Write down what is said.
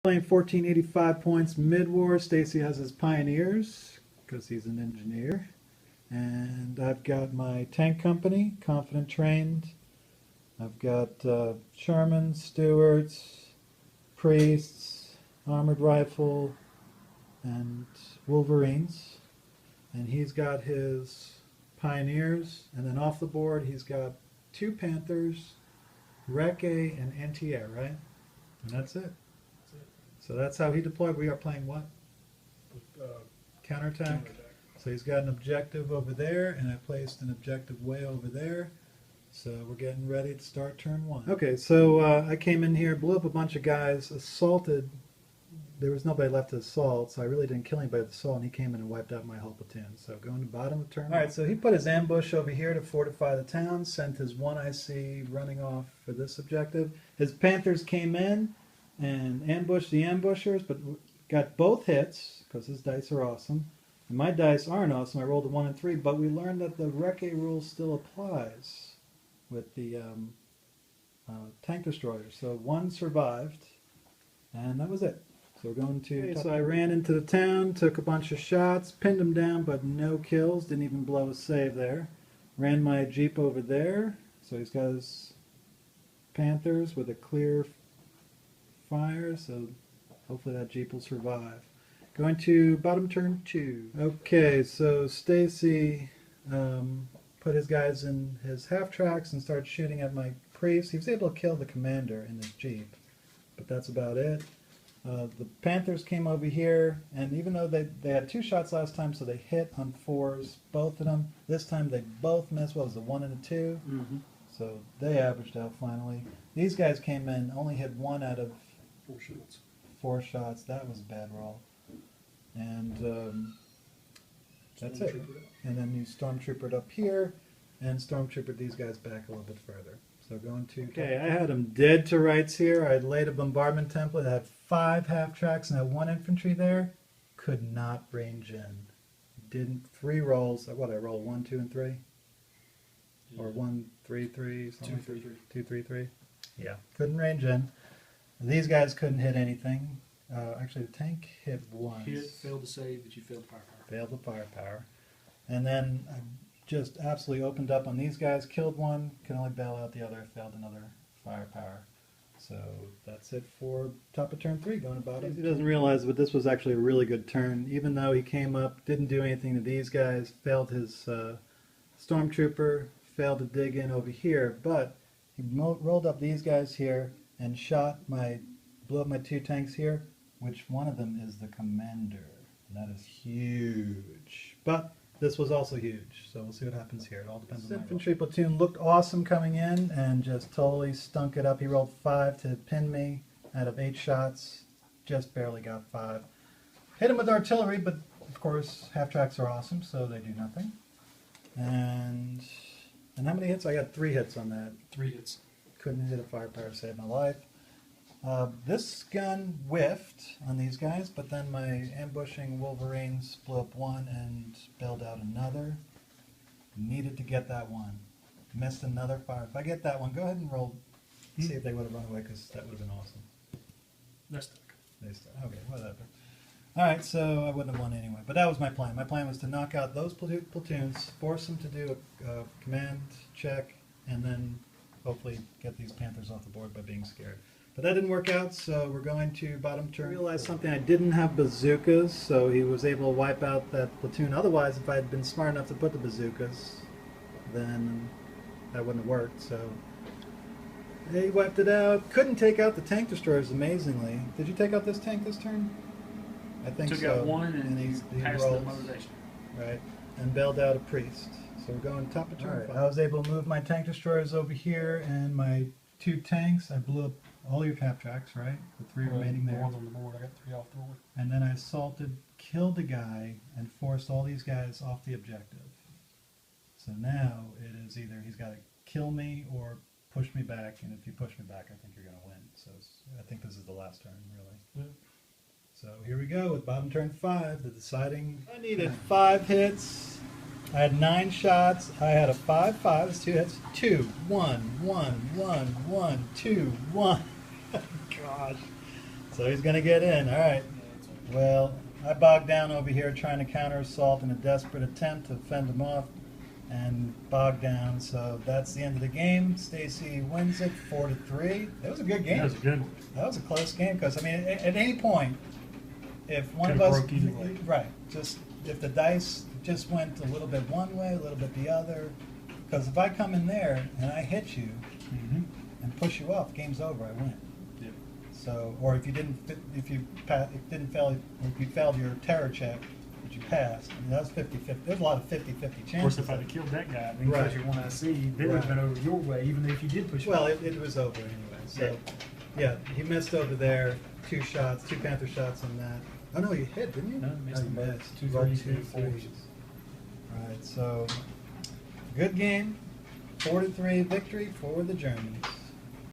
Playing 1485 points mid-war. Stacy has his pioneers because he's an engineer. And I've got my tank company, confident trained. I've got Shermans, Stewarts, priests, armored rifle, and Wolverines. And he's got his pioneers. And then off the board, he's got 2 Panthers, Recce, and anti-air, right? And that's it. So that's how he deployed. We are playing what? Counterattack. So he's got an objective over there, and I placed an objective way over there. So we're getting ready to start turn 1. Okay, so I came in here, blew up a bunch of guys, assaulted. There was nobody left to assault, so I really didn't kill anybody with assault, and he came in and wiped out my whole platoon. So going to bottom of turn 1. All right, so he put his ambush over here to fortify the town, sent his 1 IC running off for this objective. His Panthers came in and ambushed the ambushers, but got both hits, because his dice are awesome. And my dice aren't awesome. I rolled a 1 and 3, but we learned that the Recce rule still applies with the tank destroyers. So 1 survived, and that was it. So we're going to... Okay, so I ran into the town, took a bunch of shots, pinned him down, but no kills, didn't even blow a save there. Ran my Jeep over there, so he's got his Panthers with a clear fire, so hopefully that Jeep will survive. Going to bottom turn 2. Okay, so Stacy put his guys in his half tracks and started shooting at my priest. He was able to kill the commander in his Jeep, but that's about it. The Panthers came over here, and even though they had 2 shots last time, so they hit on 4s, both of them. This time they both missed. What was it, 1 and a 2? Mm-hmm. So they averaged out finally. These guys came in, only hit 1 out of 4 shots. 4 shots. That was a bad roll. And that's it. And then you stormtroopered up here, and stormtroopered these guys back a little bit further. So going to... Okay, I had them dead to rights here. I laid a bombardment template. I had 5 half tracks and I had 1 infantry there. Could not range in. Didn't... 3 rolls. What, I rolled 1, 2, and 3? Yeah. Or 1, 3, 3, something? 2, 3, 3. 2, 3, 3. Yeah, couldn't range in. These guys couldn't hit anything. Actually, the tank hit once. Hit, failed to save, but you failed the firepower. Failed the firepower. And then I just absolutely opened up on these guys, killed 1, can only bail out the other, failed another firepower. So that's it for top of turn 3, going to bottom. He doesn't realize, but this was actually a really good turn. Even though he came up, didn't do anything to these guys, failed his stormtrooper, failed to dig in over here, but he rolled up these guys here and blew up my 2 tanks here, which one of them is the commander. And that is huge. But this was also huge, so we'll see what happens here. It all depends on my infantry platoon. Looked awesome coming in and just totally stunk it up. He rolled 5 to pin me out of 8 shots. Just barely got 5. Hit him with artillery, but of course half tracks are awesome, so they do nothing. And how many hits? I got 3 hits on that. 3 hits. Couldn't hit a firepower to save my life. This gun whiffed on these guys, but then my ambushing Wolverines blew up 1 and bailed out another. Needed to get that 1. Missed another fire. If I get that one, go ahead and roll. See if they would have run away, because that would have been awesome. They're stuck. They stuck. Okay, whatever. Alright, so I wouldn't have won anyway. But that was my plan. My plan was to knock out those platoons, force them to do a command check, and then hopefully get these Panthers off the board by being scared. But that didn't work out, so we're going to bottom turn. I realized something. I didn't have bazookas, so he was able to wipe out that platoon. Otherwise, if I had been smart enough to put the bazookas, then that wouldn't have worked. So he wiped it out. Couldn't take out the tank destroyers, amazingly. Did you take out this tank this turn? I think so. Took out 1 and he passed rolled, the motivation. right, and bailed out a priest. So we're going top of turn. Right. I was able to move my tank destroyers over here, and my 2 tanks, I blew up all your half tracks, right? The 3 remaining there. The ones on the board. I got 3 off the board. And then I assaulted, killed a guy, and forced all these guys off the objective. So now it is either he's got to kill me or push me back, and if you push me back, I think you're going to win. So I think this is the last turn, really. Yeah. So here we go with bottom turn 5, the deciding. I needed 5 hits. I had 9 shots. I had a 5-5. That's 2 hits. 2, 1, 1, 1, 1, 2, 1. Gosh. So he's going to get in. All right. Well, I bogged down over here trying to counter assault in a desperate attempt to fend him off and bogged down. So that's the end of the game. Stacy wins it 4-3. That was a good game. That was a good one. That was a close game because, I mean, at any point, if one of Could've us, broke either way. right, just if the dice just went a little bit one way, a little bit the other, because if I come in there and I hit you Mm-hmm. and push you off, game's over. I win. Yep. So, or if you didn't, if you didn't fail, if you failed your terror check, but you passed, I mean, that was 50-50. There's a lot of 50-50 chances. Of course, if I'd have killed that guy, then Right. because you're one IC, then it would have been over your way, even if you did push it. Well, it was over anyway. So, yeah, he missed over there. 2 shots, 2 Panther shots on that. Oh no, you hit, didn't you? No, missed you them both. missed. 2 Rolled threes, 2 2 fours. threes. All right, so good game. 4-3 victory for the Germans.